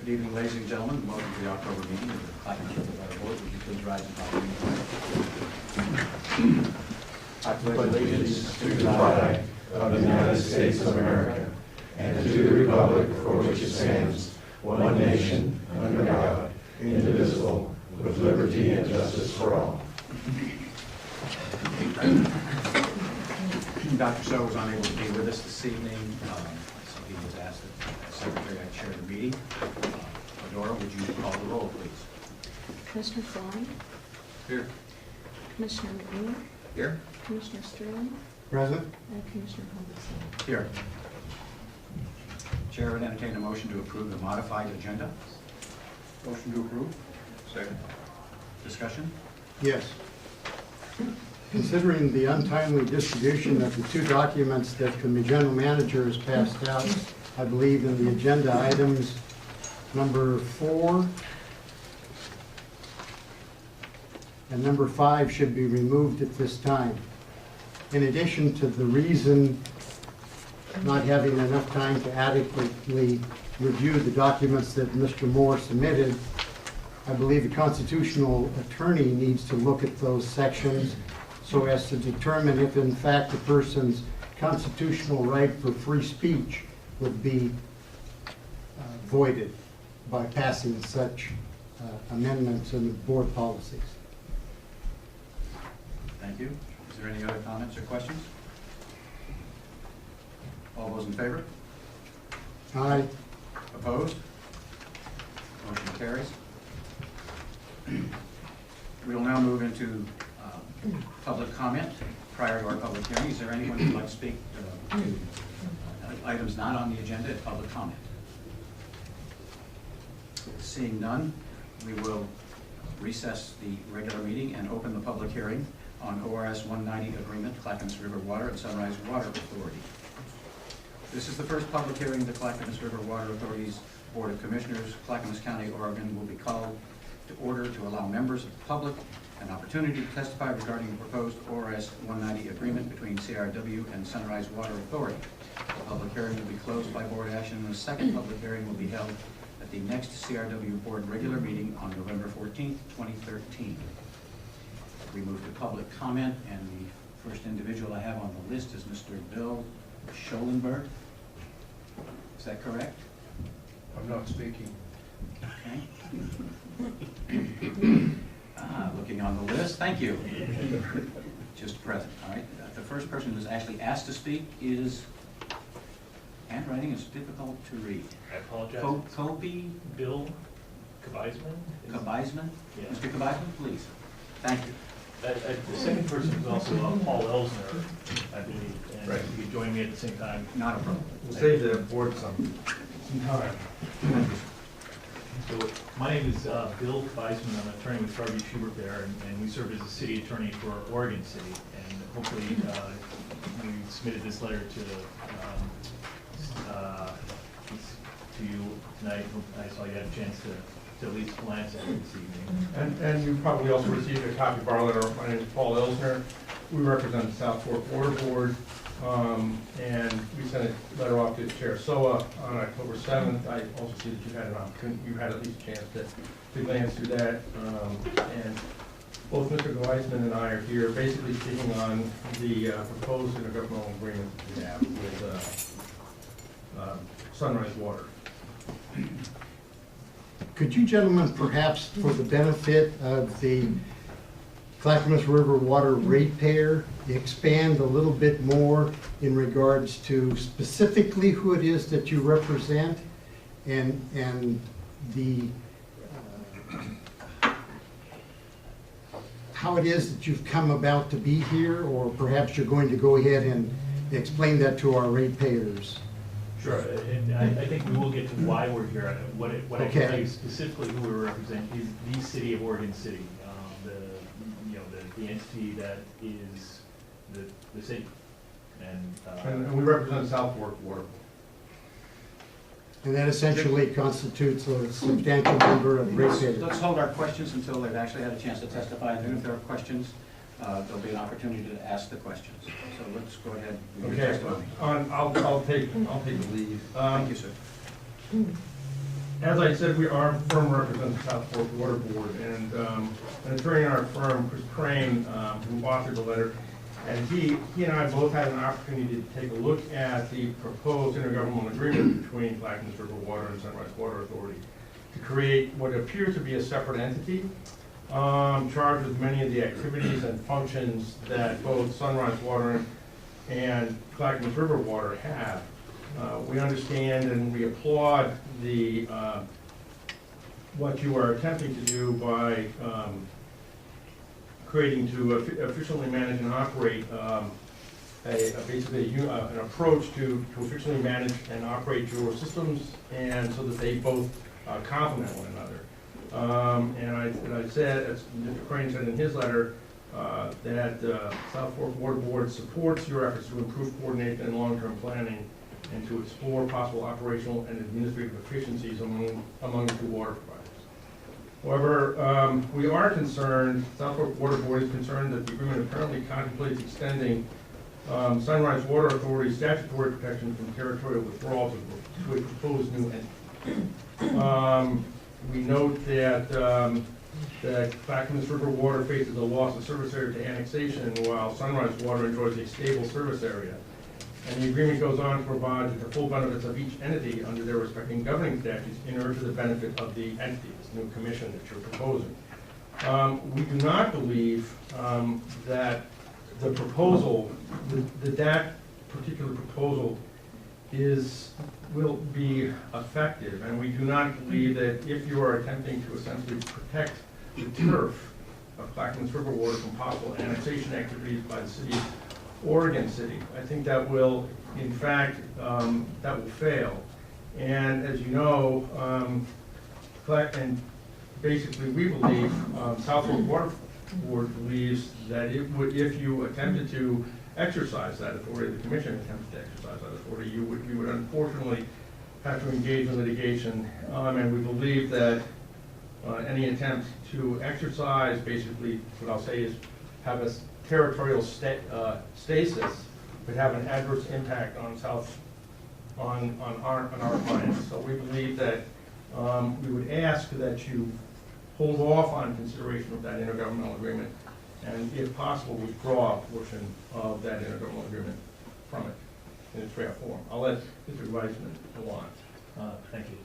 Good evening, ladies and gentlemen. Welcome to the October meeting of the Clackamas Water Board. Would you please rise and follow me? I pledge allegiance to the flag of the United States of America and to the republic for which it stands, one nation, under God, indivisible, with liberty and justice for all. Dr. So was unable to be with us this evening, so he was asked that as Secretary I chair the meeting. Adora, would you call the roll, please? Commissioner Fly, Here. Commissioner McNeil, Here. Commissioner Sterling, Present. and Commissioner Hubbardson. Here. Chair would entertain a motion to approve the modified agenda. Motion to approve. Second. Discussion? Yes. Considering the untimely distribution of the two documents that the general manager has passed out, I believe in the agenda items number 4 and number 5 should be removed at this time. In addition to the reason not having enough time to adequately review the documents that Mr. Moore submitted, I believe the constitutional attorney needs to look at those sections so as to determine if in fact the person's constitutional right for free speech would be voided by passing such amendments in the board policies. Thank you. Is there any other comments or questions? All those in favor? Aye. Opposed? Motion carries. We will now move into public comment prior to our public hearing. Is there anyone who would like to speak to items not on the agenda at public comment? Seeing none, we will recess the regular meeting and open the public hearing on ORS 190 agreement, Clackamas River Water and Sunrise Water Authority. This is the first public hearing of the Clackamas River Water Authority's Board of Commissioners, Clackamas County, Oregon, will be called to order to allow members of the public an opportunity to testify regarding the proposed ORS 190 agreement between CRW and Sunrise Water Authority. The public hearing will be closed by board action, and the second public hearing will be held at the next CRW board regular meeting on November 14th, 2013. We move to public comment, and the first individual I have on the list is Mr. Bill Schoenberg. Is that correct? I'm not speaking. Okay. Looking on the list, thank you. Just present, all right. The first person who's actually asked to speak is, handwriting is difficult to read. I apologize. Kobe Bill Kabizman? Kabizman? Yeah. Mr. Kabizman, please. Thank you. The second person is also Paul Elsner, I believe, and Right. you could join me at the same time. Not a problem. We'll save the board some time. So my name is Bill Kabizman. I'm an attorney with Harvey Schubert there, and we serve as a city attorney for Oregon City. And hopefully we submitted this letter to you tonight. I saw you had a chance to at least glance at it this evening. And you probably also received a copy of our letter. My name is Paul Elsner. We represent the South Fork Water Board, and we sent a letter off to Chair Soa on October 7th. I also see that you had an opportunity, you had at least a chance to glance through that. And both Mr. Gleisman and I are here basically speaking on the proposed intergovernmental agreement we have with Sunrise Water. Could you gentlemen perhaps, for the benefit of the Clackamas River Water ratepayer, expand a little bit more in regards to specifically who it is that you represent and the how it is that you've come about to be here, or perhaps you're going to go ahead and explain that to our ratepayers? Sure, and I think we will get to why we're here. What I can tell you specifically who we represent is the city of Oregon City, the entity that is the city, And we represent South Fork Water. And that essentially constitutes a substantial number of ratepayers. Let's hold our questions until they've actually had a chance to testify, and then if there are questions, there'll be an opportunity to ask the questions. So let's go ahead with your Okay, testimony. I'll take the lead. Thank you, sir. As I said, our firm represents the South Fork Water Board, and an attorney in our firm, Chris Crane, who authored the letter, and he and I both had an opportunity to take a look at the proposed intergovernmental agreement between Clackamas River Water and Sunrise Water Authority to create what appears to be a separate entity, charged with many of the activities and functions that both Sunrise Water and Clackamas River Water have. We understand and we applaud the what you are attempting to do by creating to efficiently manage and operate basically an approach to efficiently manage and operate your systems, and so that they both complement one another. And I said, as Mr. Crane said in his letter, that South Fork Water Board supports your efforts to improve coordination and long-term planning and to explore possible operational and administrative efficiencies among the two water providers. However, we are concerned, South Fork Water Board is concerned that the agreement apparently contemplates extending Sunrise Water Authority's statutory protection from territorial withdrawal to a proposed new entity. We note that that Clackamas River Water faces a loss of service area to annexation, while Sunrise Water enjoys a stable service area. And the agreement goes on to provide that the full benefits of each entity under their respective governing statutes inure to the benefit of the entity, this new commission that you're proposing. We do not believe that the proposal, that particular proposal will be effective, and we do not believe that if you are attempting to essentially protect the turf of Clackamas River Water from possible annexation activities by the city of Oregon City, I think that will, in fact, that will fail. And as you know, and basically we believe, South Fork Water Board believes that it would, if you attempted to exercise that authority, the commission attempted to exercise that authority, you would unfortunately have to engage in litigation. And we believe that any attempt to exercise, basically, what I'll say is have a territorial stasis, would have an adverse impact on our clients. So we believe that we would ask that you hold off on consideration of that intergovernmental agreement, and if possible, withdraw a portion of that intergovernmental agreement from it in its draft form. I'll let Mr. Weissman go on. Thank you.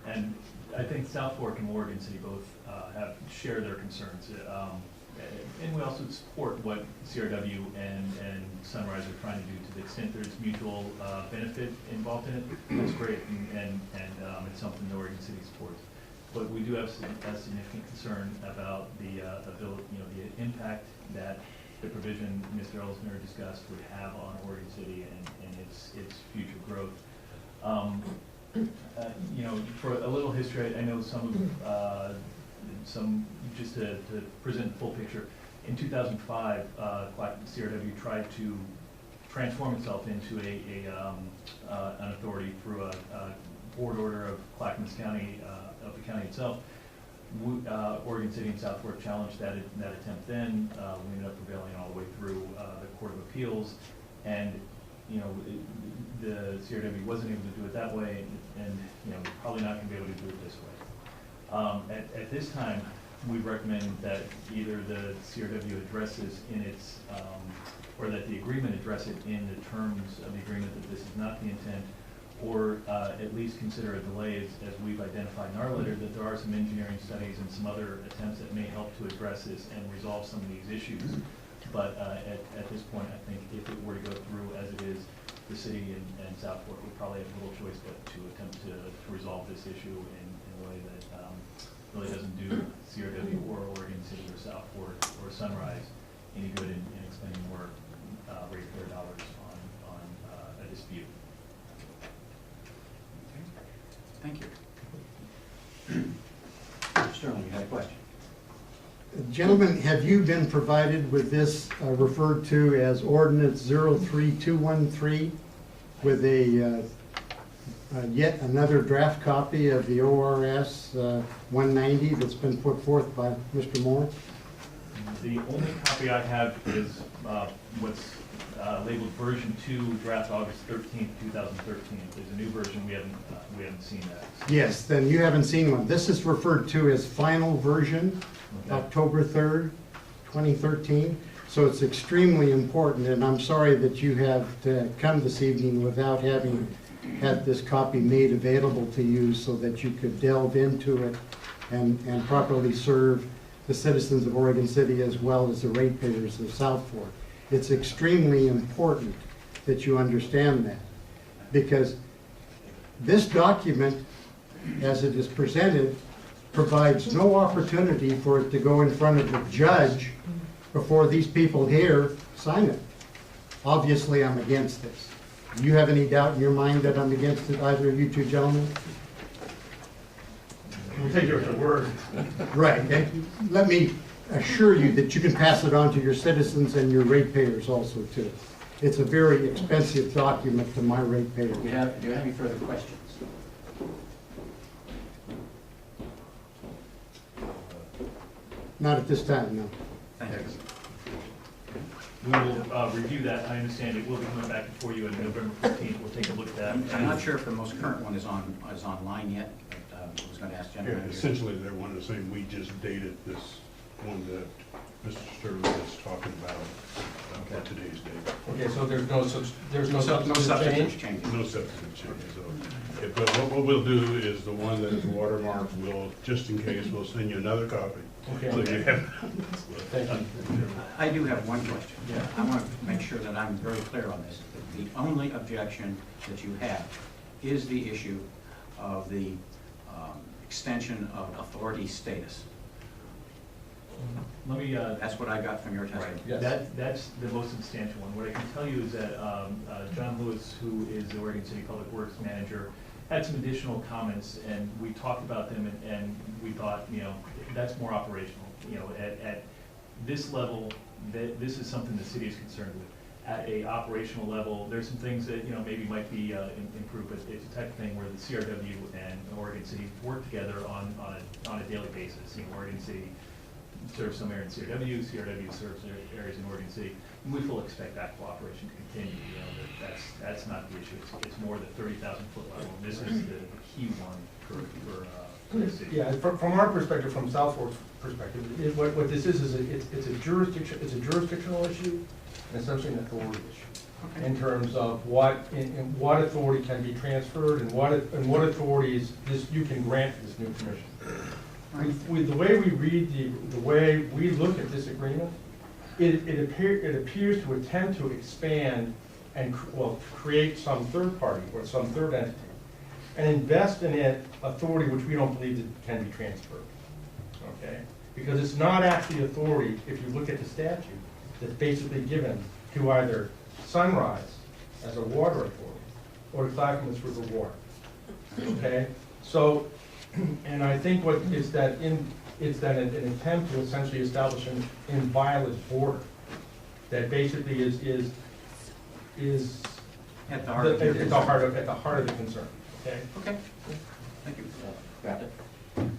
And I think South Fork and Oregon City both share their concerns. And we also support what CRW and Sunrise are trying to do to the extent there's mutual benefit involved in it. That's great, and it's something that Oregon City supports. But we do have a significant concern about the ability, the impact that the provision Mr. Ellsner discussed would have on Oregon City and its future growth. For a little history, I know just to present the full picture, in 2005, CRW tried to transform itself into an authority through a board order of Clackamas County, of the county itself. Oregon City and South Fork challenged that attempt then. We ended up prevailing all the way through the Court of Appeals, and the CRW wasn't able to do it that way, and probably not going to be able to do it this way. At this time, we recommend that either the CRW addresses in its, or that the agreement address it in the terms of the agreement that this is not the intent, or at least consider a delay, as we've identified in our letter, that there are some engineering studies and some other attempts that may help to address this and resolve some of these issues. But at this point, I think if it were to go through as it is, the city and South Fork would probably have little choice but to attempt to resolve this issue in a way that really doesn't do CRW or Oregon City or South Fork or Sunrise any good in expending more ratepayer dollars on a dispute. Thank you. Mr. Sterling, you had a question? Gentlemen, have you been provided with this referred to as Ordinance 03213 with a yet another draft copy of the ORS 190 that's been put forth by Mr. Moore? The only copy I have is what's labeled version 2, draft August 13th, 2013. If there's a new version, we haven't seen that. Yes, then you haven't seen one. This is referred to as final version, Okay. October 3rd, 2013. So it's extremely important, and I'm sorry that you have to come this evening without having had this copy made available to you so that you could delve into it and properly serve the citizens of Oregon City as well as the ratepayers of South Fork. It's extremely important that you understand that, because this document, as it is presented, provides no opportunity for it to go in front of the judge before these people here sign it. Obviously, I'm against this. Do you have any doubt in your mind that I'm against it, either of you two gentlemen? We'll take your word. Right, and let me assure you that you can pass it on to your citizens and your ratepayers also too. It's a very expensive document to my ratepayers. Do you have any further questions? Not at this time, no. Thank you. We will review that. I understand it will be coming back before you on November 15th. We'll take a look at that. I'm not sure if the most current one is online yet, but I was going to ask Yeah, Jennifer. essentially, they're one and the same. We just dated this one that Mr. Sterling is talking about for today's date. Okay, so there's no No substantive substantive change? changes. No substantive changes. So, but what we'll do is the one that is watermarked, we'll, just in case, we'll send you another copy. Okay. So you have. Thank you. I do have one question. I want to make sure that I'm very clear on this. The only objection that you have is the issue of the extension of authority status. Let me, That's what I got from your testimony. Yes. That's the most substantial one. What I can tell you is that John Lewis, who is the Oregon City Public Works Manager, had some additional comments, and we talked about them, and we thought, that's more operational. At this level, this is something the city is concerned with. At a operational level, there's some things that, maybe might be improved, but it's the type of thing where the CRW and Oregon City work together on a daily basis. Oregon City serves some area in CRW serves areas in Oregon City. And we fully expect that cooperation to continue. That's not the issue. It's more the 30,000-foot level. This is the key one for the city. Yeah, from our perspective, from South Fork's perspective, what this is it's a jurisdictional issue and essentially an authority issue. In terms of what authority can be transferred and what authorities you can grant to this new commission. With the way we read the way we look at this agreement, it appears to attempt to expand and create some third party or some third entity and invest in it authority which we don't believe that can be transferred. Okay, because it's not actually authority, if you look at the statute, that's basically given to either Sunrise as a water authority or Clackamas River Water. Okay, so, and I think what is that it's that an attempt to essentially establish an inviolate border that basically is At the heart of your at the heart of the concern. Okay. Okay. Thank you. Got it.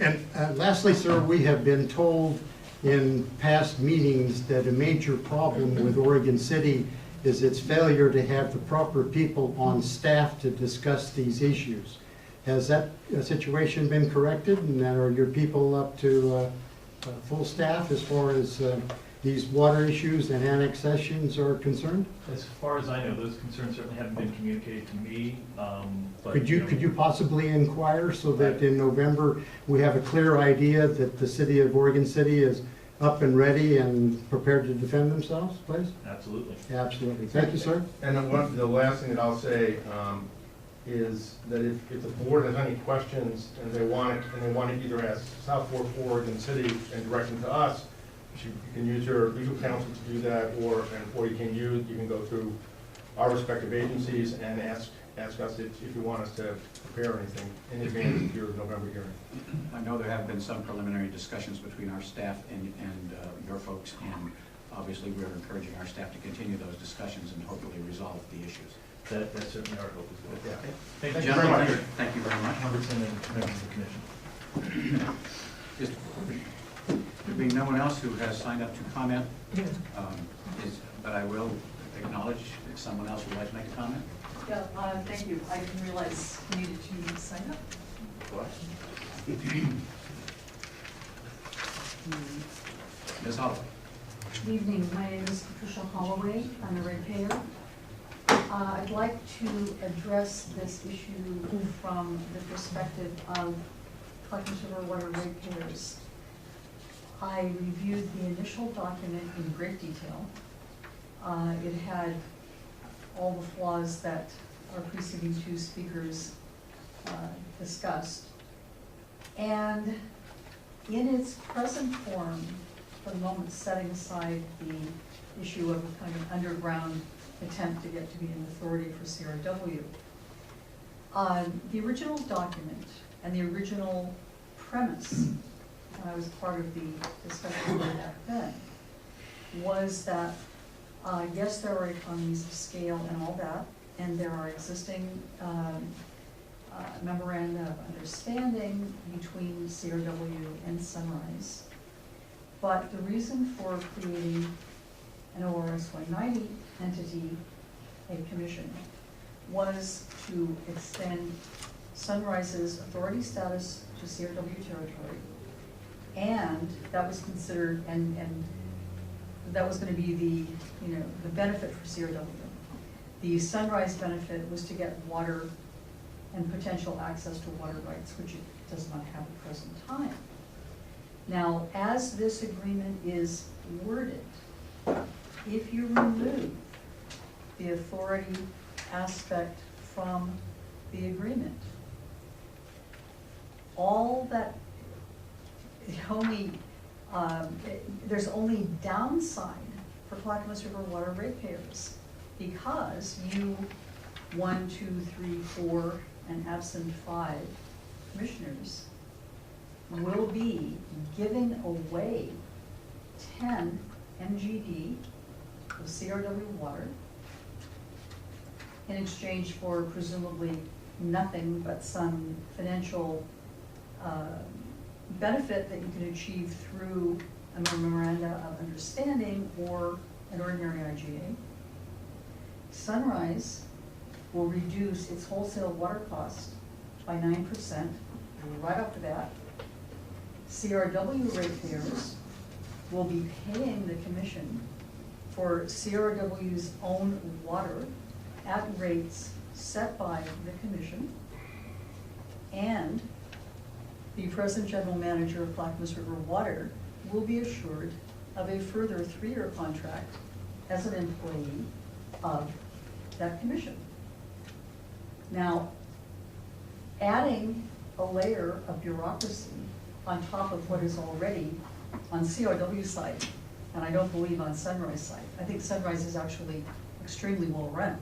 And lastly, sir, we have been told in past meetings that a major problem with Oregon City is its failure to have the proper people on staff to discuss these issues. Has that situation been corrected, and are your people up to full staff as far as these water issues and annexations are concerned? As far as I know, those concerns certainly haven't been communicated to me. But, Could you possibly inquire so that in November we have a clear idea that the city of Oregon City is up and ready and prepared to defend themselves, please? Absolutely. Absolutely. Thank you, sir. And the last thing that I'll say is that if the board has any questions and they want to either ask South Fork or Oregon City and direct them to us, you can use your legal counsel to do that, or you can go through our respective agencies and ask us if you want us to prepare anything in advance of your November hearing. I know there have been some preliminary discussions between our staff and your folks, and obviously we're encouraging our staff to continue those discussions and hopefully resolve the issues. That's certainly our hope as well. Okay. Thank you very very much. Thank you very much. Members and members of the commission. Just, there being no one else who has signed up to comment, but I will acknowledge if someone else would like to make a comment. Yeah, thank you. I didn't realize you needed to sign up. What? Ms. Holloway. Good evening, my name is Patricia Holloway, I'm a ratepayer. I'd like to address this issue from the perspective of Clackamas River Water ratepayers. I reviewed the initial document in great detail. It had all the flaws that our preceding two speakers discussed. And in its present form, for the moment, setting aside the issue of a kind of underground attempt to get to be an authority for CRW. The original document and the original premise, and I was part of the discussion back then, was that, yes, there are economies of scale and all that, and there are existing memoranda of understanding between CRW and Sunrise. But the reason for creating an ORS 190 entity, a commission, was to extend Sunrise's authority status to CRW territory. And that was considered, and that was going to be the benefit for CRW. The Sunrise benefit was to get water and potential access to water rights, which it does not have at present time. Now, as this agreement is worded, if you remove the authority aspect from the agreement, all that, there's only downside for Clackamas River Water ratepayers, because you, 1, 2, 3, 4, and absent 5 commissioners will be giving away 10 MGD of CRW water in exchange for presumably nothing but some financial benefit that you can achieve through a memoranda of understanding or an ordinary IGA. Sunrise will reduce its wholesale water cost by 9%, right off the bat. CRW ratepayers will be paying the commission for CRW's own water at rates set by the commission, and the present general manager of Clackamas River Water will be assured of a further 3-year contract as an employee of that commission. Now, adding a layer of bureaucracy on top of what is already on CRW's side, and I don't believe on Sunrise side. I think Sunrise is actually extremely well run.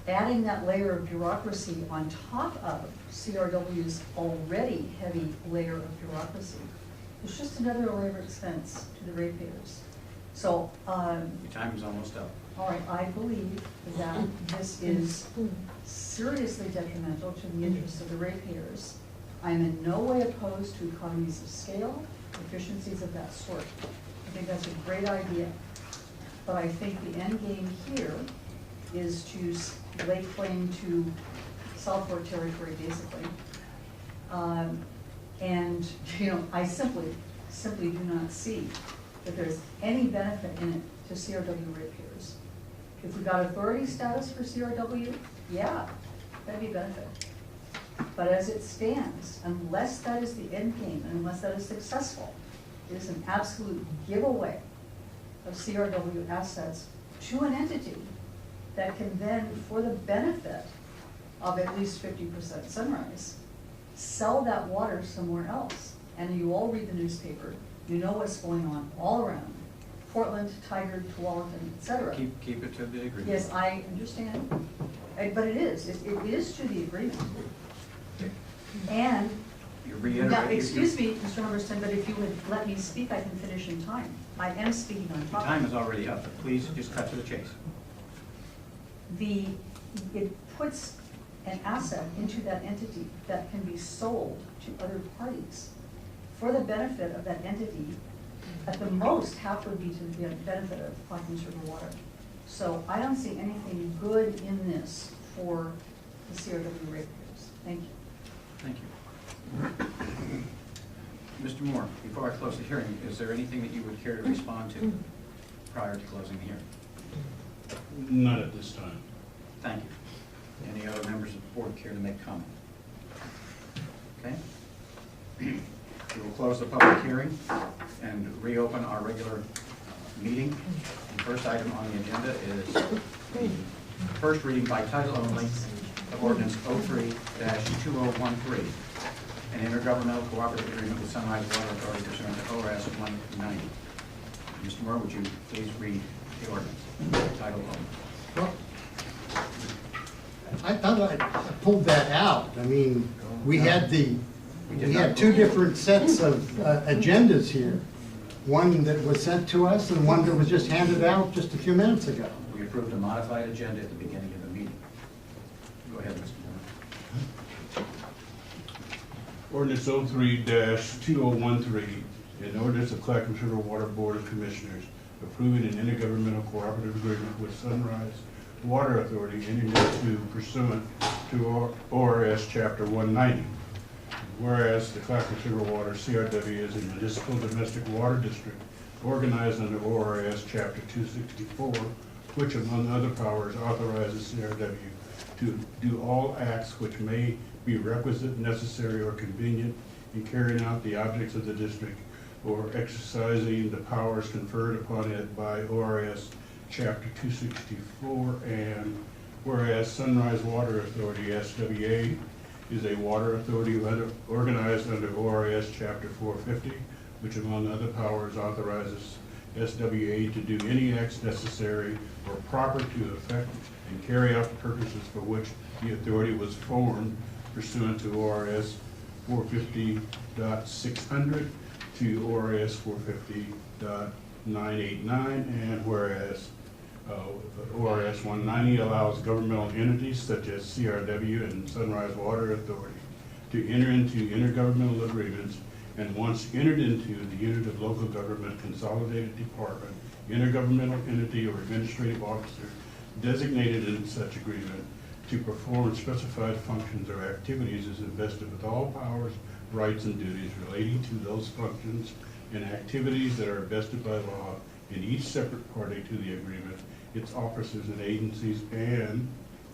Adding that layer of bureaucracy on top of CRW's already heavy layer of bureaucracy is just another layer of expense to the ratepayers. So, Your time is almost up. all right, I believe that this is seriously detrimental to the interests of the ratepayers. I'm in no way opposed to economies of scale, efficiencies of that sort. I think that's a great idea. But I think the end game here is to lay claim to South Fork territory, basically. And, I simply do not see that there's any benefit in it to CRW ratepayers. If we got authority status for CRW, yeah, that'd be a benefit. But as it stands, unless that is the end game, and unless that is successful, it is an absolute giveaway of CRW assets to an entity that can then, for the benefit of at least 50% Sunrise, sell that water somewhere else. And you all read the newspaper, you know what's going on all around. Portland, Tigard, Tualatin, et cetera. Keep it to the agreement. Yes, I understand, but it is to the agreement. And, You reiterate. now, excuse me, Mr. Humberston, but if you would let me speak, I can finish in time. I am speaking on Your topic. time is already up, but please just cut to the chase. It puts an asset into that entity that can be sold to other parties for the benefit of that entity. At the most, half would be to the benefit of Clackamas River Water. So I don't see anything good in this for the CRW ratepayers. Thank you. Thank you. Mr. Moore, before I close the hearing, is there anything that you would care to respond to prior to closing the hearing? Not at this time. Thank you. Any other members of the board care to make comment? Okay. We will close the public hearing and reopen our regular meeting. The first item on the agenda is the first reading by title only of ordinance 03-2013, an intergovernmental cooperative agreement with Sunrise Water Authority pursuant to ORS 190. Mr. Moore, would you please read the ordinance, title only? Well, I thought I pulled that out. I mean, we had two different sets of agendas here. One that was sent to us and one that was just handed out just a few minutes ago. We approved a modified agenda at the beginning of the meeting. Go ahead, Mr. Moore. Ordinance 03-2013, an ordinance of Clackamas River Water Board of Commissioners approving an intergovernmental cooperative agreement with Sunrise Water Authority entered into pursuant to ORS Chapter 190. Whereas the Clackamas River Water CRW is a municipal domestic water district organized under ORS Chapter 264, which among other powers authorizes CRW to do all acts which may be requisite, necessary, or convenient in carrying out the objects of the district or exercising the powers conferred upon it by ORS Chapter 264, and whereas Sunrise Water Authority, SWA, is a water authority organized under ORS Chapter 450, which among other powers authorizes SWA to do any acts necessary or proper to effect and carry out the purposes for which the authority was formed pursuant to ORS 450.600 to ORS 450.989, and whereas ORS 190 allows governmental entities such as CRW and Sunrise Water Authority to enter into intergovernmental agreements, and once entered into, the unit of local government, consolidated department, intergovernmental entity, or administrative officer designated in such agreement to perform specified functions or activities is invested with all powers, rights, and duties relating to those functions and activities that are vested by law in each separate party to the agreement, its officers and agencies, and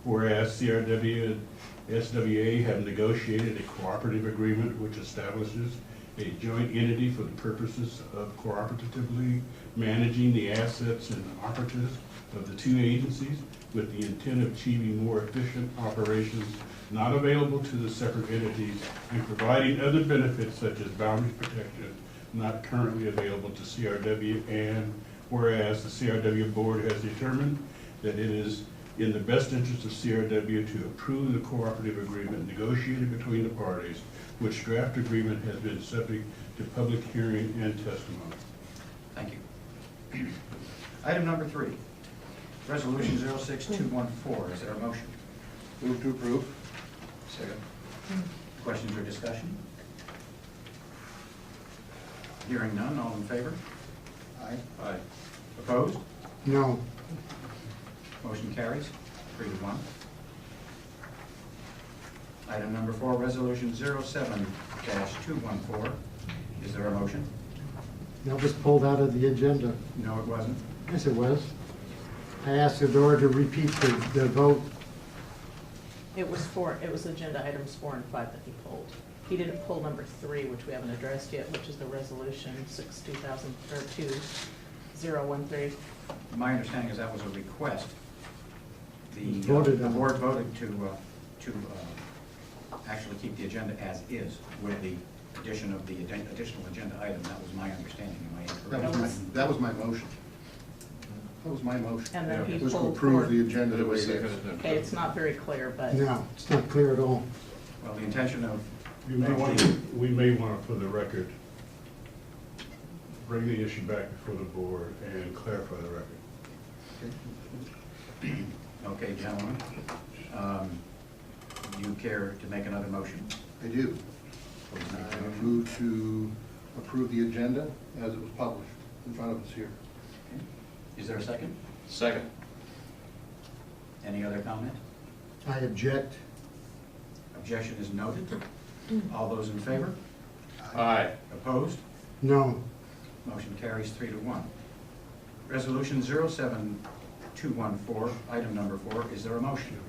whereas CRW and SWA have negotiated a cooperative agreement which establishes a joint entity for the purposes of cooperatively managing the assets and operatives of the two agencies with the intent of achieving more efficient operations not available to the separate entities and providing other benefits such as boundary protection not currently available to CRW, and whereas the CRW board has determined that it is in the best interest of CRW to approve the cooperative agreement negotiated between the parties, which draft agreement has been subject to public hearing and testimony. Thank you. Item number 3, Resolution 06214. Is there a motion? Move to approve. Second. Questions or discussion? Hearing none, all in favor? Aye. Aye. Opposed? No. Motion carries 3-1. Item number 4, Resolution 07-214. Is there a motion? That was pulled out of the agenda. No, it wasn't. Yes, it was. I asked the door to repeat the vote. It was agenda items 4 and 5 that he pulled. He didn't pull number 3, which we haven't addressed yet, which is the resolution 2013. My understanding is that was a request. The Voted on. board voted to actually keep the agenda as is with the addition of the additional agenda item. That was my understanding. Am I incorrect? That was my motion. That was my motion. And then he It was to pulled approve for- the agenda the way it is. Okay, it's not very clear, but. No, it's not clear at all. Well, the intention of We may want to, for the record, bring the issue back before the board and clarify the record. Okay, gentlemen, you care to make another motion? I do. Please make the I motion. move to approve the agenda as it was published in front of us here. Is there a second? Second. Any other comment? I object. Objection is noted. All those in favor? Aye. Opposed? No. Motion carries 3-1. Resolution 07214, item number 4. Is there a motion?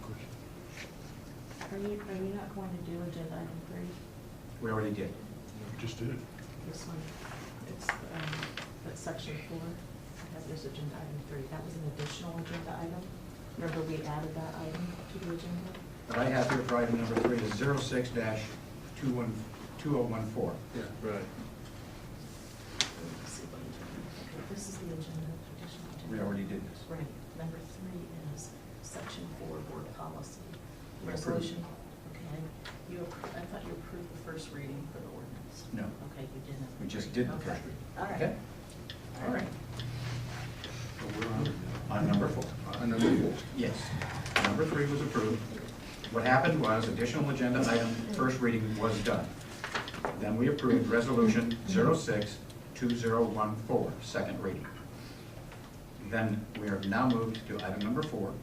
Are you not going to do agenda item 3? We already did. Just did it. This one, it's, that's section 4. I have this agenda item 3. That was an additional agenda item. Remember, we added that item to the agenda? What I have here for item number 3 is 06-2014. Yeah, right. Let's see what agenda. Okay, this is the agenda, additional agenda. We already did this. Right. Number 3 is section 4, board policy. We Resolution, okay. I thought you approved the first reading for the ordinance. No. Okay, you didn't. We just did the Okay. first reading. All right. Okay? All right. So we're on On number 4. number 4. Yes. Number 3 was approved. What happened was additional agenda item, first reading was done. Then we approved resolution 06-2014, second reading. Then we are now moved to item number 4,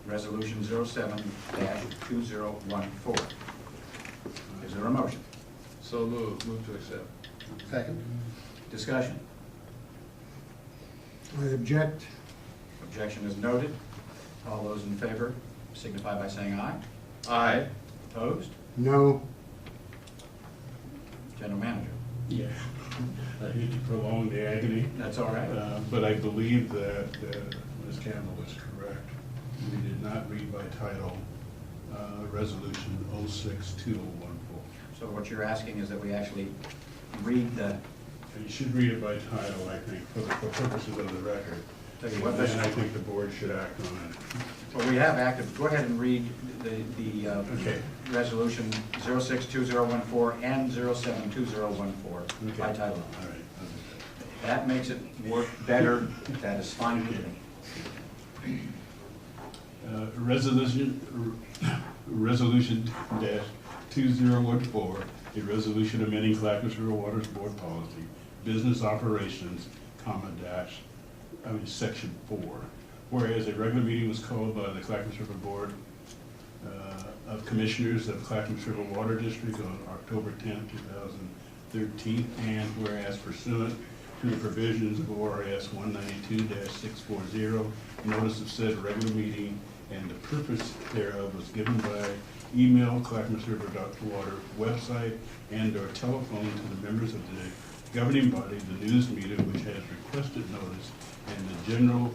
resolution 07-2014. Is there a motion? So move to accept. Second. Discussion. I object. Objection is noted. All those in favor signify by saying aye. Aye. Opposed? No. General Manager. Yeah. I hate to prolong the agony, That's all right. but I believe that Ms. Campbell is correct. We did not read by title Resolution 06-2014. So what you're asking is that we actually read the, And you should read it by title, I think, for purposes of the record. tell you what, And this, I think the board should act on it. well, we have active, go ahead and read the Okay. resolution 06-2014 and 07-2014 by Okay. title. All right. That makes it work better. That is fine with me. Resolution dash 2014, a resolution amending Clackamas River Waters Board Policy, Business Operations, Section 4. Whereas a regular meeting was called by the Clackamas River Board of Commissioners of Clackamas River Water District on October 10, 2013, and whereas pursuant to the provisions of ORS 192-640, notice of said regular meeting and the purpose thereof was given by email, clackamasriver.water website, and/or telephone to the members of the governing body, the news media, which has requested notice, and the general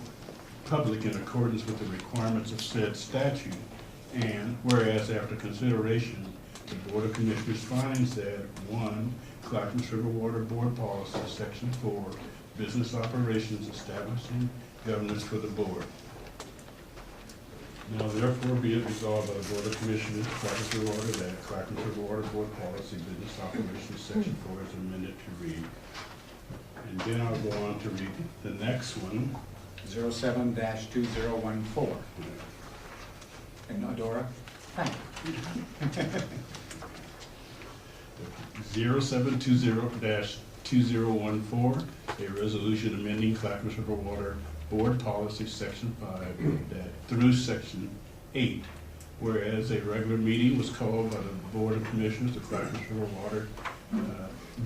public in accordance with the requirements of said statute. And whereas after consideration, the Board of Commissioners finds that, 1, Clackamas River Water Board Policy, Section 4, Business Operations establishing governance for the board. Now therefore be it resolved by the Board of Commissioners, Clackamas River Water, that Clackamas River Water Board Policy, Business Operations, Section 4 is amended to read. And then I'll go on to read the next one. 07-2014. And Adora, thank you. 0720-2014, a resolution amending Clackamas River Water Board Policy, Section 5 through Section 8. Whereas a regular meeting was called by the Board of Commissioners of Clackamas River Water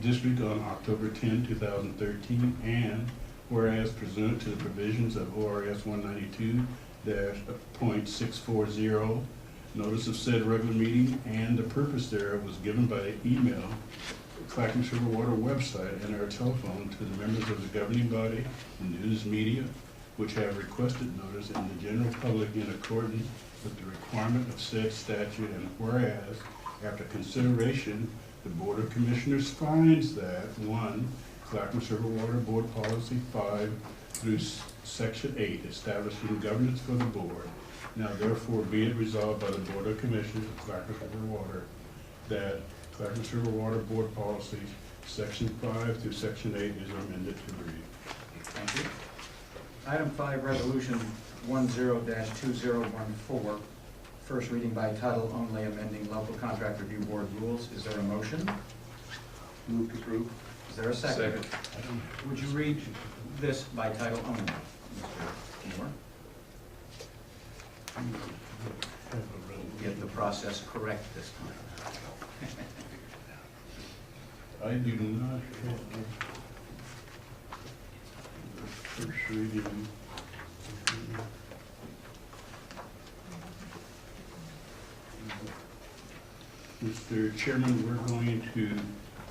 District on October 10, 2013, and whereas pursuant to the provisions of ORS 192-.640, notice of said regular meeting and the purpose thereof was given by email, Clackamas River Water website, and our telephone to the members of the governing body, the news media, which have requested notice, and the general public in accordance with the requirement of said statute. And whereas, after consideration, the Board of Commissioners finds that, 1, Clackamas River Water Board Policy 5 through Section 8, establishing governance for the board. Now therefore be it resolved by the Board of Commissioners of Clackamas River Water that Clackamas River Water Board Policy, Section 5 through Section 8 is amended to read. Thank you. Item 5, Resolution 10-2014, first reading by title only, amending local contract review board rules. Is there a motion? Move to approve. Is there a second? Would you read this by title only, Mr. Moore? get the process correct this time. I do not have the first reading. Mr. Chairman, we're going to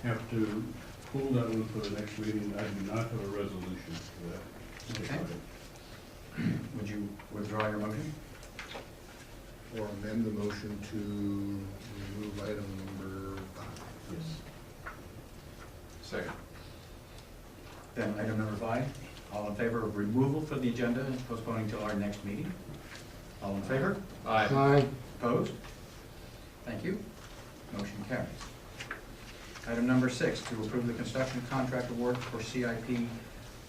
have to pull that one for the next meeting. I do not have a resolution for that. Okay. Would you withdraw your motion? Or amend the motion to remove item number 5. Yes. Second. Then item number 5, all in favor of removal for the agenda and postponing till our next meeting? All in favor? Aye. Opposed? Very you. Motion carries. Item number 6, to approve the construction contract award for CIP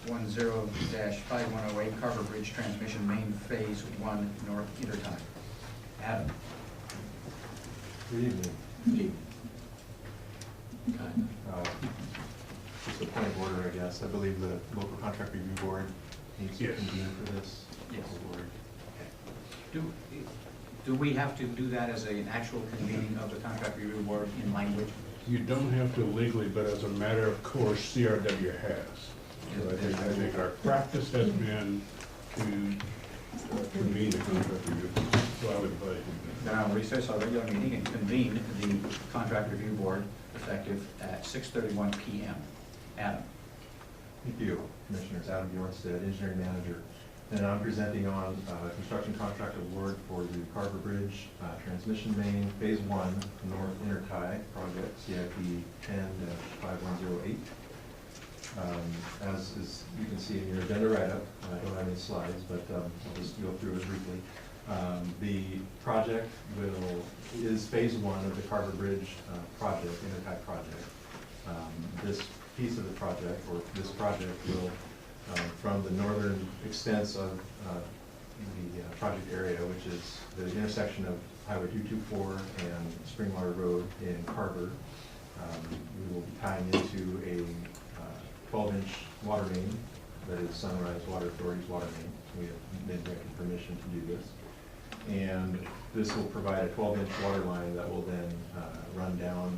10-5108 Carver Bridge Transmission Main Phase 1 North Intertie. Adam. Good evening. Just a point of order, I guess. I believe the local contract review board needs to Yes. convene for this. Yes. Award. Do we have to do that as an actual convening of the contract review board in language? You don't have to legally, but as a matter of course, CRW has. So I think our practice has been to convene the contract review. So I would invite you. Then I'll recess our regular meeting and convene the contract review board effective at 6:31 p.m. Adam. Thank you, Commissioners. Adam Bjornstead, Engineering Manager. And I'm presenting on construction contract award for the Carver Bridge Transmission Main Phase 1 North Intertie Project, CIP 10-5108. As is, you can see in your agenda write-up, I don't have any slides, but I'll just go through it briefly. The project is Phase 1 of the Carver Bridge project, Intertie project. This piece of the project, or this project, will from the northern extents of the project area, which is the intersection of Highway 224 and Springwater Road in Carver. We will be tying into a 12-inch water main that is Sunrise Water Authority's water main. We have been granted permission to do this. And this will provide a 12-inch water line that will then run down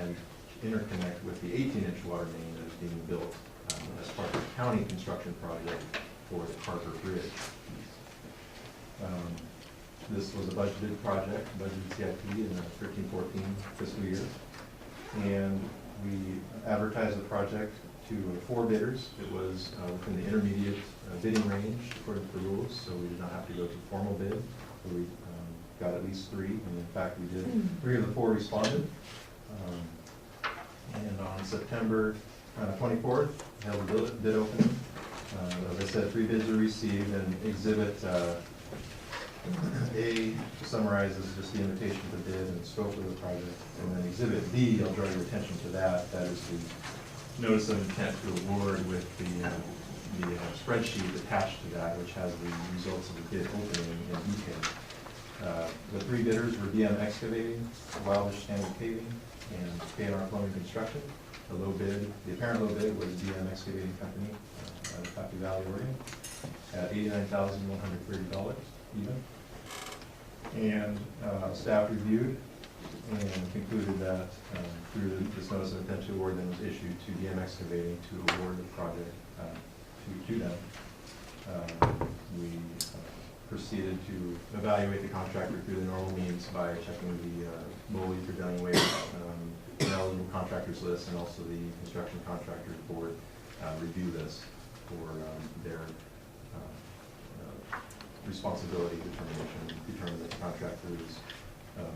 and interconnect with the 18-inch water main that is being built as part of the county construction project for the Carver Bridge. This was a budgeted project, budgeted CIP in the 13-14 fiscal year. And we advertised the project to 4 bidders. It was within the intermediate bidding range according to the rules, so we did not have to go to formal bid. So we got at least 3, and in fact we did. 3 of the 4 responded. And on September 24th, held a bid opening. As I said, 3 bids were received, and Exhibit A summarizes just the invitation to bid and scope of the project. And then Exhibit B, I'll draw your attention to that. That is the notice of intent to award with the spreadsheet attached to that, which has the results of the bid opening in detail. The 3 bidders were DM Excavating, Wildish Standard Paving, and K&R Plumbing Construction. The apparent low bid was DM Excavating Company out of Happy Valley, Oregon, at $89,130 even. And staff reviewed and concluded that through this notice of intent to award then was issued to DM Excavating to award the project to them. We proceeded to evaluate the contractor through the normal means by checking the MOLE prevailing wage, eligible contractors list, and also the construction contractors board review this for their responsibility determine that the contractor is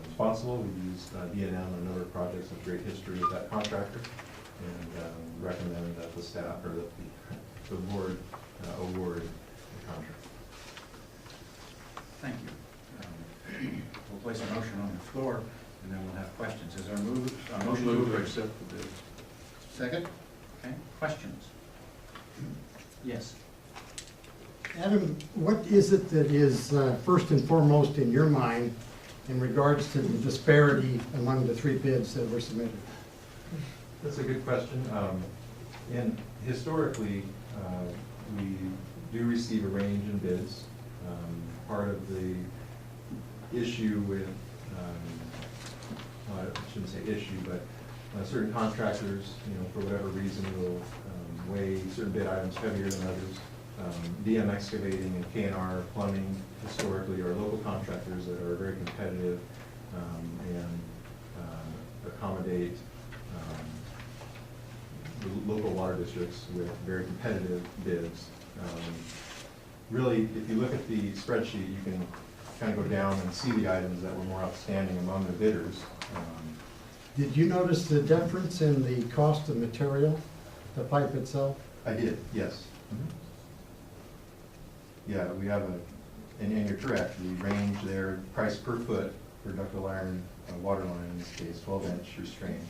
responsible. We used D&M on a number of projects with great history with that contractor, and recommend that the staff or that the board award the contract. Thank you. We'll place a motion on the floor, and then we'll have questions. Is there a motion to accept the bid? Second? Okay, questions? Yes. Adam, what is it that is first and foremost in your mind in regards to the disparity among the 3 bids that were submitted? That's a good question. And historically, we do receive a range in bids. Part of the issue with, I shouldn't say issue, but certain contractors, for whatever reason, will weigh certain bid items heavier than others. DM Excavating and K&R Plumbing historically are local contractors that are very competitive and accommodate the local water districts with very competitive bids. Really, if you look at the spreadsheet, you can kind of go down and see the items that were more outstanding among the bidders. Did you notice the difference in the cost of material, the pipe itself? I did, yes. Yeah, we have and you're correct, the range there, price per foot for ductile iron water line, in this case, 12-inch restraint,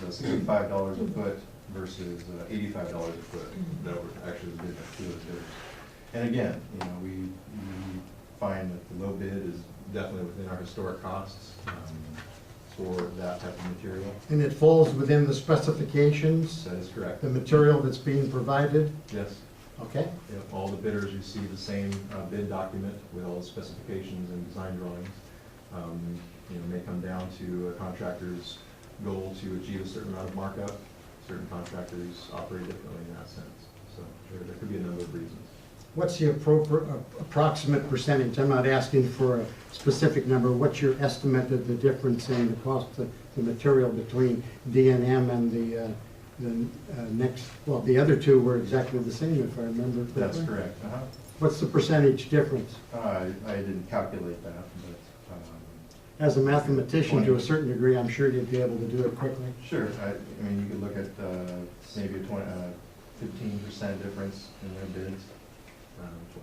was $65 a foot versus $85 a foot. That were actually the bid by two of the bidders. And again, we find that the low bid is definitely within our historic costs for that type of material. And it falls within the specifications? That is correct. The material that's being provided? Yes. Okay. Yep, all the bidders receive the same bid document with all the specifications and design drawings. May come down to a contractor's goal to achieve a certain amount of markup. Certain contractors operate differently in that sense. So there could be a number of reasons. What's the approximate percentage? I'm not asking for a specific number. What's your estimate of the difference in the cost of the material between D&M and the next, well, the other two were exactly the same, if I remember correctly? That's correct. What's the percentage difference? I didn't calculate that, but. As a mathematician, to a certain degree, I'm sure you'd be able to do it quickly. Sure. I mean, you could look at maybe a 15% difference in their bids.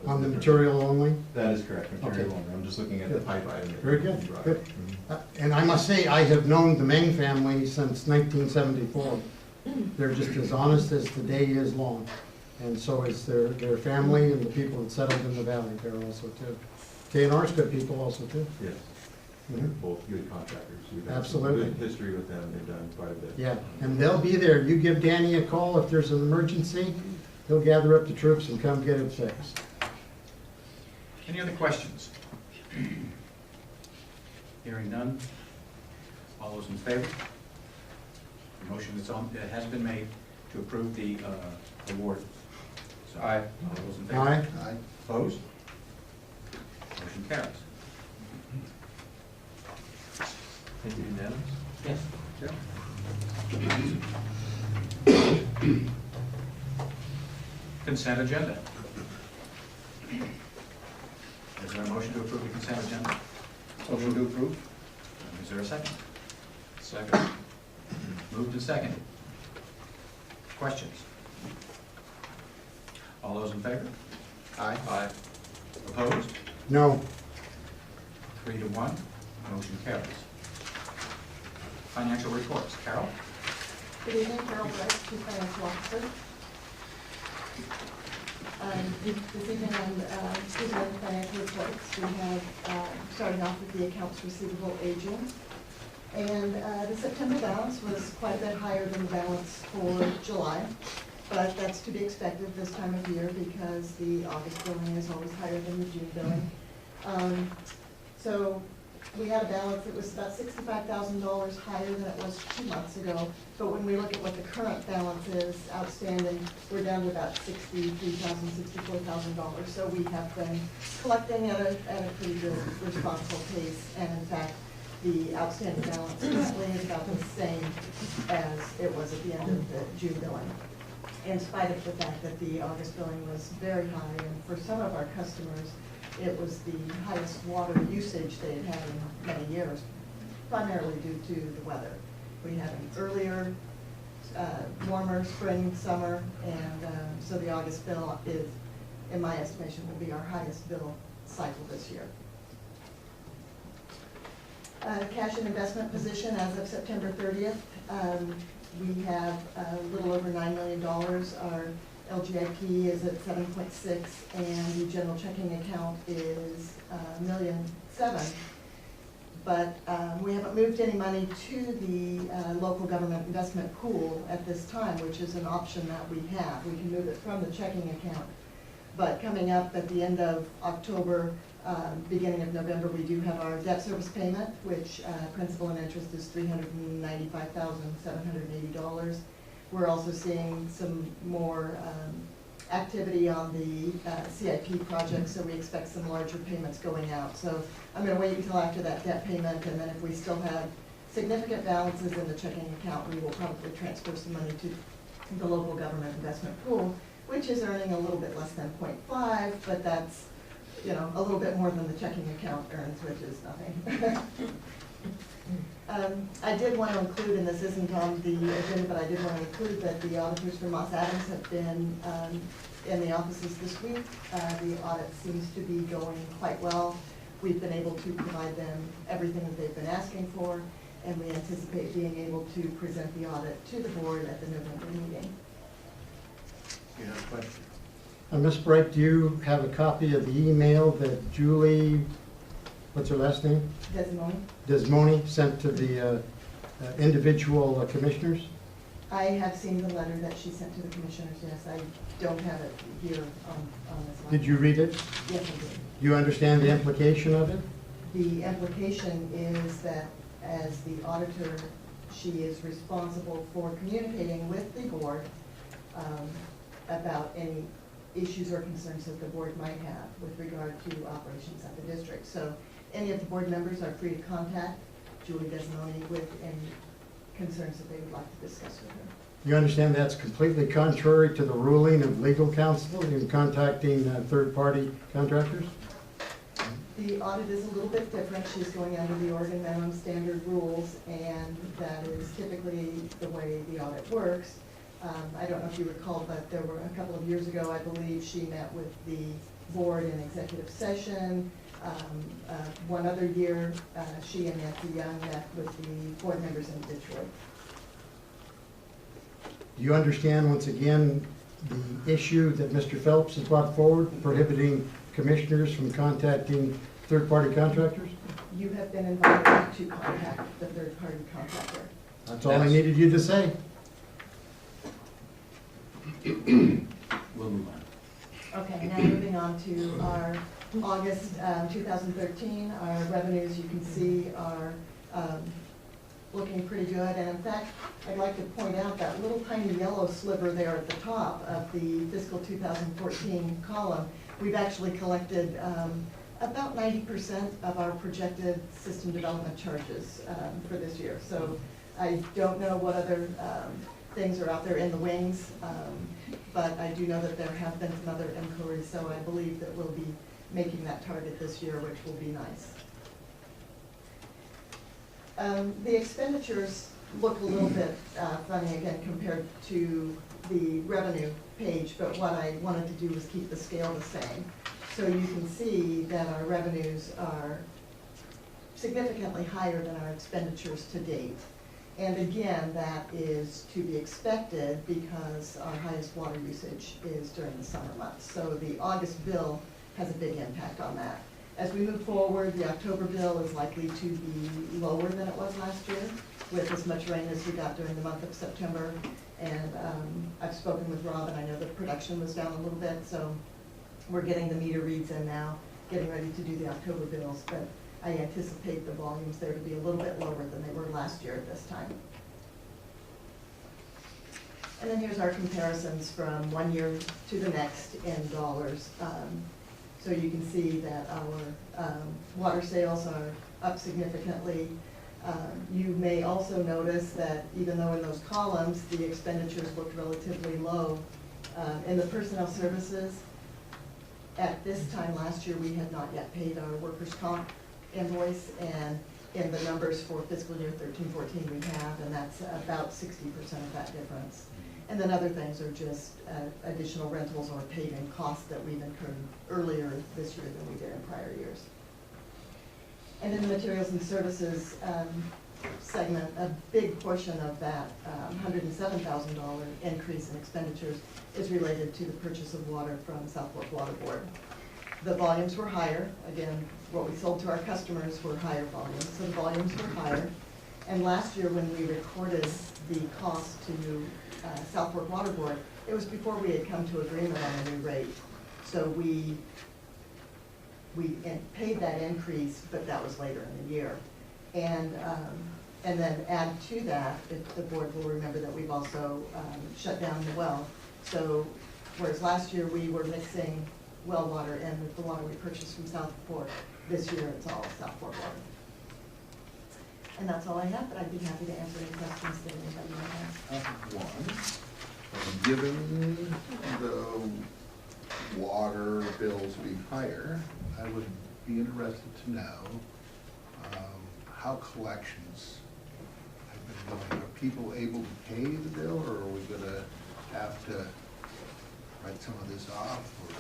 On the material only? That is correct, material Okay. only. I'm just looking at the Good. pipe item. Very good, Right. good. Mhm. And I must say, I have known the Meng family since 1974. They're just as honest as the day is long. And so is their family and the people that settled in the valley there also too. K&R's good people also too. Yes. Mhm. Both good contractors. We've had Absolutely. some good history with them. They've done quite a bit. Yeah, and they'll be there. You give Danny a call if there's an emergency, he'll gather up the troops and come get it fixed. Any other questions? Hearing none. All those in favor? The motion has been made to approve the award. So, Aye. All those in favor? Aye? Opposed? Motion carries. Thank you, unanimous. Yes. Consent agenda. Is there a motion to approve the consent agenda? Motion to approve. Is there a second? Second. Moved and seconded. Questions? All those in favor? Aye. Aye. Opposed? No. 3-1. Motion carries. Financial reports. Carol? Good evening, Carol Bryce, Chief Financial Officer. This evening on presenting financial reports, we have, starting off with the accounts receivable aging. And the September balance was quite a bit higher than the balance for July, but that's to be expected this time of year because the August billing is always higher than the June billing. So we had a balance that was about $65,000 higher than it was 2 months ago. But when we look at what the current balance is outstanding, we're down to about $63,000, $64,000. So we have been collecting at a pretty good, responsible pace. And in fact, the outstanding balance currently is about the same as it was at the end of the June billing, in spite of the fact that the August billing was very high. And for some of our customers, it was the highest water usage they had had in many years, primarily due to the weather. We had an earlier, warmer spring, summer, and so the August bill is, in my estimation, will be our highest bill cycle this year. Cash and investment position as of September 30th, we have a little over $9 million. Our LGIP is at 7.6, and the general checking account is $1.7 million. But we haven't moved any money to the local government investment pool at this time, which is an option that we have. We can move it from the checking account But coming up at the end of October, beginning of November, we do have our debt service payment, which principal and interest is $395,780. We're also seeing some more activity on the CIP project, so we expect some larger payments going out. So I'm going to wait until after that debt payment, and then if we still have significant balances in the checking account, we will probably transfer some money to the local government investment pool, which is earning a little bit less than 0.5, but that's, you know, a little bit more than the checking account earns, which is nothing. I did want to include, and this isn't on the agenda, but I did want to include that the auditors from Moss Adams have been in the offices this week. The audit seems to be going quite well. We've been able to provide them everything that they've been asking for, and we anticipate being able to present the audit to the board at the November meeting. You have a question? Ms. Bright, do you have a copy of the email that Julie, what's her last name? Desmoni sent to the individual commissioners? I have seen the letter that she sent to the commissioners, yes. I don't have it here on this line. Did you read it? Yes, I did. Do you understand the implication of it? The implication is that as the auditor, she is responsible for communicating with the board about any issues or concerns that the board might have with regard to operations at the district. So any of the board members are free to contact Julie Desmoni with any concerns that they would like to discuss with her. You understand that's completely contrary to the ruling of legal counsel in contacting third-party contractors? The audit is a little bit different. She's going under the Oregon minimum standard rules, and that is typically the way the audit works. I don't know if you recall, but there were a couple of years ago, I believe, she met with the board in executive session. One other year, she and Nancy Young met with the board members in Detroit. Do you understand, once again, the issue that Mr. Phelps has brought forward, prohibiting commissioners from contacting third-party contractors? You have been invited to contact the third-party contractor. That's all I needed you to say. We'll move on. Okay, now moving on to our August 2013, our revenues, you can see, are looking pretty good. And in fact, I'd like to point out that little tiny yellow sliver there at the top of the fiscal 2014 column. We've actually collected about 90% of our projected system development charges for this year. So I don't know what other things are out there in the wings, but I do know that there have been some other inquiries, so I believe that we'll be making that target this year, which will be nice. The expenditures look a little bit funny again compared to the revenue page, but what I wanted to do was keep the scale the same. So you can see that our revenues are significantly higher than our expenditures to date. And again, that is to be expected because our highest water usage is during the summer months. So the August bill has a big impact on that. As we move forward, the October bill is likely to be lower than it was last year with as much rain as we got during the month of September. And I've spoken with Rob, and I know the production was down a little bit, so we're getting the meter reads in now, getting ready to do the October bills. But I anticipate the volumes there to be a little bit lower than they were last year at this time. And then here's our comparisons from one year to the next in dollars. So you can see that our water sales are up significantly. You may also notice that even though in those columns the expenditures looked relatively low, in the personnel services, at this time last year we had not yet paid our workers' comp invoice, and in the numbers for fiscal year 13-14 we have, and that's about 60% of that difference. And then other things are just additional rentals or paid-in costs that we've incurred earlier this year than we did in prior years. And in the materials and services segment, a big portion of that $107,000 increase in expenditures is related to the purchase of water from South Fork Water Board. The volumes were higher. Again, what we sold to our customers were higher volumes, so the volumes were higher. And last year when we recorded the cost to South Fork Water Board, it was before we had come to agreement on a new rate. So we paid that increase, but that was later in the year. And then add to that, the board will remember that we've also shut down the well. So whereas last year we were mixing well water in with the water we purchased from South Fork, this year it's all South Fork water. And that's all I have, but I'd be happy to answer any questions that anybody might have. One, given the water bills being higher, I would be interested to know how collections have been going. Are people able to pay the bill, or are we gonna have to write some of this off, or?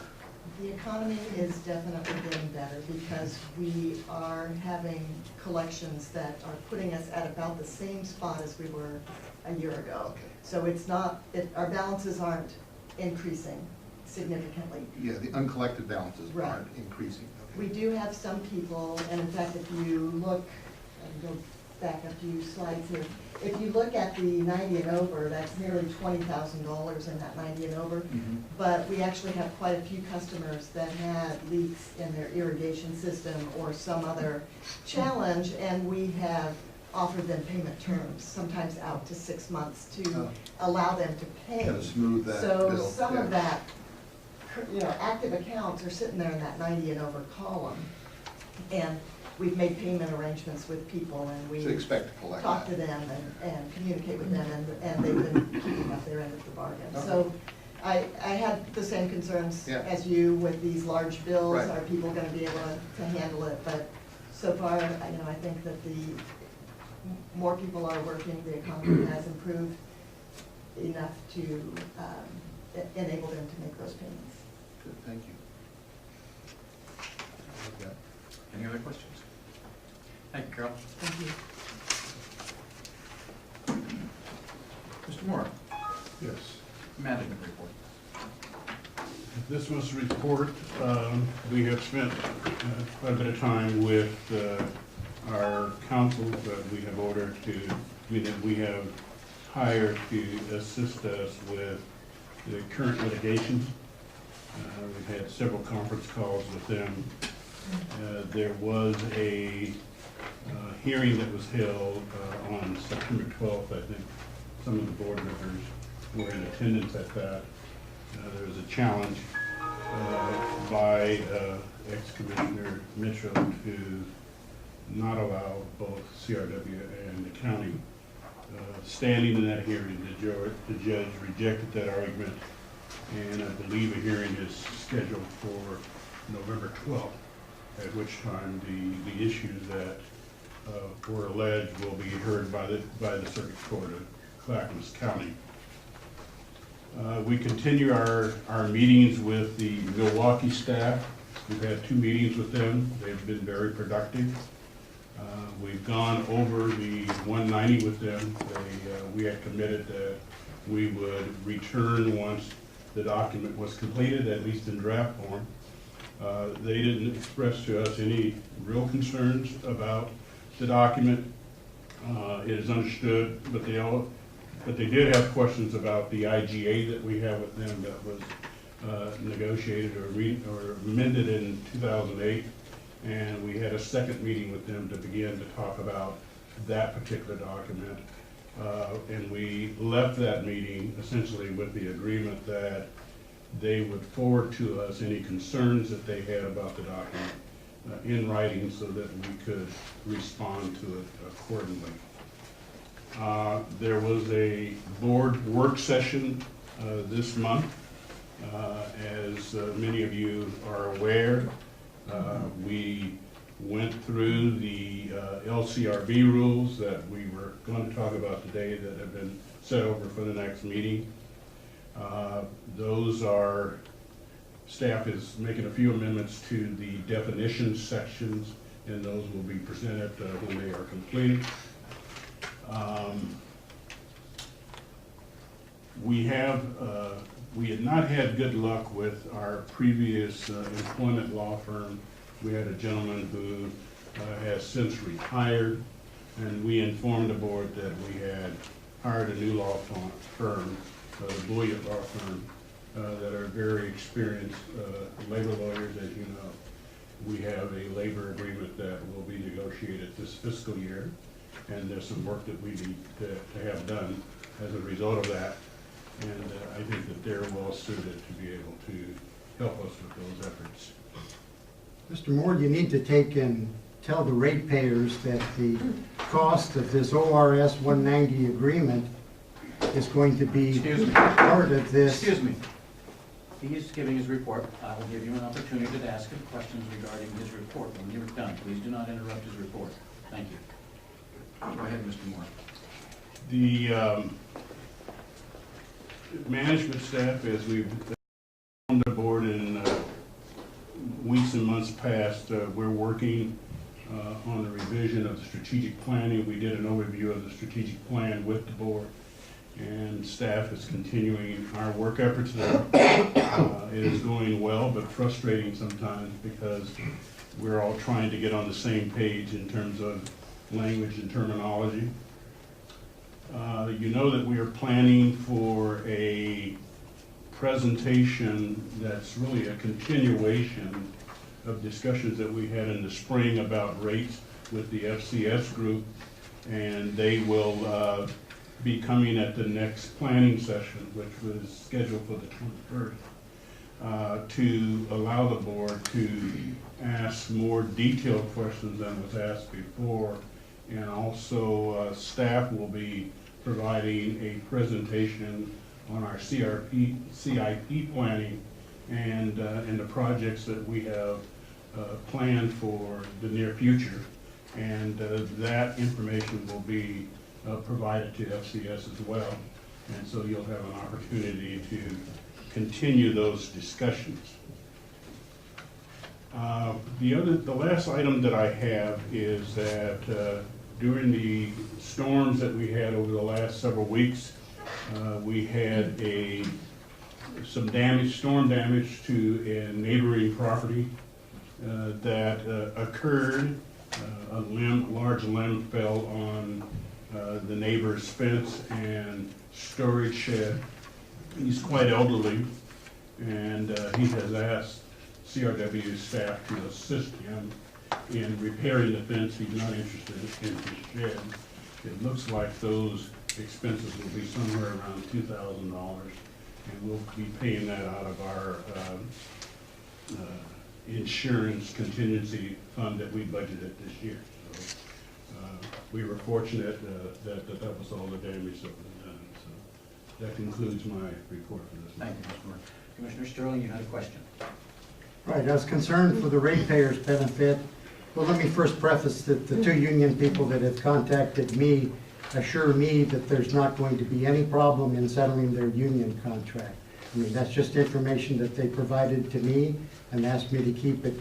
The economy is definitely getting better because we are having collections that are putting us at about the same spot as we were a year ago. Okay. So it's not, our balances aren't increasing significantly. Yeah, the uncollected balances Right. aren't increasing. Okay. We do have some people, and in fact, if you look, I can go back a few slides here. If you look at the 90 and over, that's nearly $20,000 in that 90 and over. Mhm. But we actually have quite a few customers that had leaks in their irrigation system or some other challenge, and we have offered them payment terms, sometimes out to 6 months to Oh. allow them to pay. Kind of smooth that bill. So some yeah. of that, active accounts are sitting there in that 90 and over column. And we've made payment arrangements with people, and we So expect to collect talk to that. them and communicate with them, and they've been keeping up their end of the bargain. Okay. So I had the same concerns Yeah. as you with these large bills. Right. Are people gonna be able to handle it? But so far, I think that more people are working, the economy has improved enough to enable them to make those payments. Good, thank you. Okay. Any other questions? Thank you, Carol. Thank you. Mr. Moore, Yes. management report. This was a report, we have spent quite a bit of time with our counsel that we have ordered we have hired to assist us with the current litigation. We've had several conference calls with them. There was a hearing that was held on September 12th. I think some of the board members were in attendance at that. There was a challenge by ex-Commissioner Mitchell to not allow both CRW and the county. Standing in that hearing, the judge rejected that argument, and I believe a hearing is scheduled for November 12th, at which time the issues that were alleged will be heard by the Circuit Court of Clackamas County. We continue our meetings with the Milwaukee staff. We've had 2 meetings with them. They've been very productive. We've gone over the 190 with them. We had committed that we would return once the document was completed, at least in draft form. They didn't express to us any real concerns about the document. It is understood, but they did have questions about the IGA that we have with them that was negotiated or amended in 2008. And we had a second meeting with them to begin to talk about that particular document. And we left that meeting essentially with the agreement that they would forward to us any concerns that they had about the document in writing so that we could respond to it accordingly. There was a board work session this month. As many of you are aware, we went through the LCRB rules that we were going to talk about today that have been set over for the next meeting. Staff is making a few amendments to the definition sections, and those will be presented when they are completed. We had not had good luck with our previous employment law firm. We had a gentleman who has since retired, and we informed the board that we had hired a new law firm, the Bulliett Law Firm, that are very experienced labor lawyers, as you know. We have a labor agreement that will be negotiated this fiscal year, and there's some work that we need to have done as a result of that. And I think that they're well suited to be able to help us with those efforts. Mr. Moore, you need to take and tell the ratepayers that the cost of this ORS 190 agreement is going to be Excuse me. part of this. Excuse me. He is giving his report. I will give you an opportunity to ask him questions regarding his report when you're done. Please do not interrupt his report. Thank you. Go ahead, Mr. Moore. The management staff, as we've on the board in weeks and months past, we're working on the revision of the strategic planning. We did an overview of the strategic plan with the board, and staff is continuing our work efforts there. It is going well, but frustrating sometimes because we're all trying to get on the same page in terms of language and terminology. You know that we are planning for a presentation that's really a continuation of discussions that we had in the spring about rates with the FCS group, and they will be coming at the next planning session, which was scheduled for the 21st, to allow the board to ask more detailed questions than was asked before. And also staff will be providing a presentation on our CIP planning and the projects that we have planned for the near future. And that information will be provided to FCS as well. And so you'll have an opportunity to continue those discussions. The last item that I have is that during the storms that we had over the last several weeks, we had some damage, storm damage to a neighboring property that occurred. A large limb fell on the neighbor's fence and storage shed. He's quite elderly, and he has asked CRW staff to assist him in repairing the fence. He's not interested in his shed. It looks like those expenses will be somewhere around $2,000, and we'll be paying that out of our insurance contingency fund that we budgeted this year. So we were fortunate that was all the damage that was done. So that concludes my report for this Thank month. you, Mr. Moore. Commissioner Sterling, you had a question. Right, I was concerned for the ratepayers' benefit. Well, let me first preface that the two union people that have contacted me assure me that there's not going to be any problem in settling their union contract. I mean, that's just information that they provided to me and asked me to keep it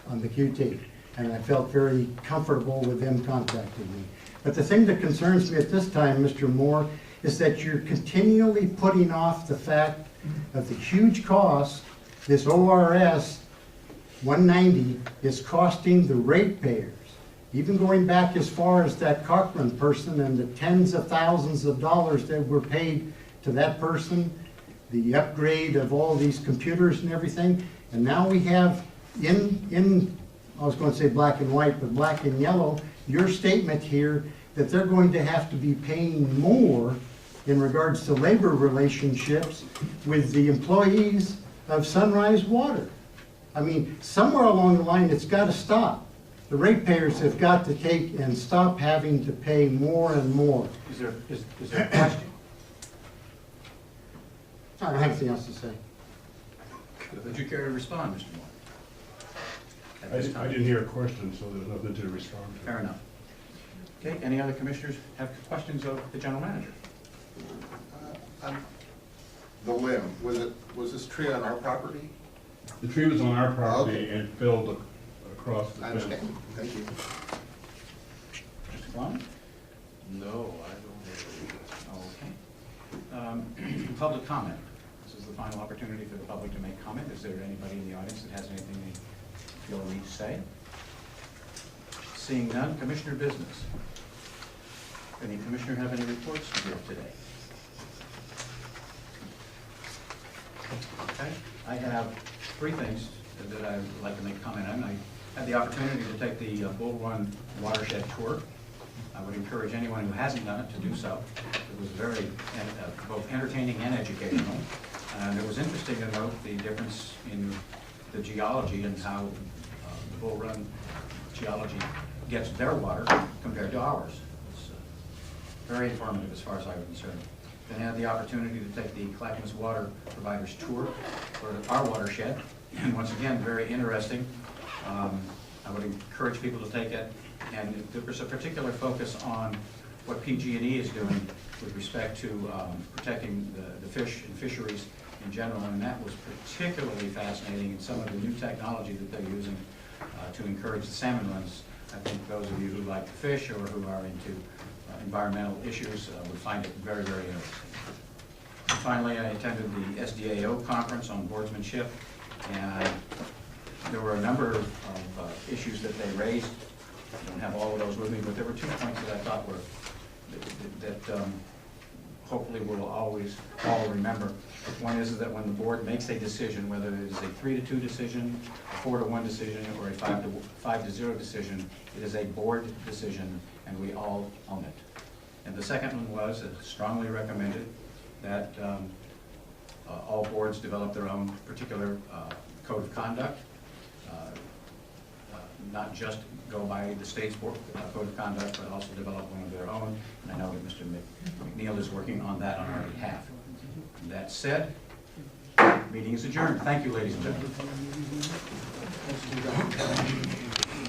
on the QT. And I felt very comfortable with them contacting me. But the thing that concerns me at this time, Mr. Moore, is that you're continually putting off the fact of the huge cost this ORS 190 is costing the ratepayers. Even going back as far as that Cochran person and the tens of thousands of dollars that were paid to that person, the upgrade of all these computers and everything. And now we have I was going to say black and white, but black and yellow, your statement here that they're going to have to be paying more in regards to labor relationships with the employees of Sunrise Water. I mean, somewhere along the line, it's got to stop. The ratepayers have got to take and stop having to pay more and more. Is there a question? I don't have anything else to say. Would you care to respond, Mr. Moore? At this I time? didn't hear a question, so there's nothing to respond to. Fair enough. Okay, any other commissioners have questions of the general manager? The limb, was this tree on our property? The tree was on our property Okay. and fell across the I fence. understand, thank you. Mr. Klein? No, I don't have Okay. Public comment. This is the final opportunity for the public to make comment. Is there anybody in the audience that has anything they feel they need to say? Seeing none, commissioner business. Any commissioner have any reports to give today? three things that I would like to make a comment on. I had the opportunity to take the Bull Run watershed tour. I would encourage anyone who hasn't done it to do so. It was very both entertaining and educational. And it was interesting to note the difference in the geology and how the Bull Run geology gets their water compared to ours. It's very informative as far as I was concerned. Then I had the opportunity to take the Clackamas Water Providers Tour for our watershed, and once again, very interesting. I would encourage people to take it, and there was a particular focus on what PG&E is doing with respect to protecting the fish and fisheries in general, and that was particularly fascinating in some of the new technology that they're using to encourage the salmon runs. I think those of you who like to fish or who are into environmental issues would find it very, very interesting. And finally, I attended the SDAO conference on boardsmanship, and there were a number of issues that they raised. I don't have all of those with me, but there were 2 points that I thought were, that hopefully we'll always all remember. One is that when the board makes a decision, whether it is a 3-2 decision, a 4-1 decision, or a 5-0 decision, it is a board decision, and we all own it. And the second one was strongly recommended that all boards develop their own particular code of conduct, not just go by the state's code of conduct, but also develop one of their own. And I know that Mr. McNeil is working on that on our behalf. That said, meeting is adjourned. Thank you, ladies and gentlemen.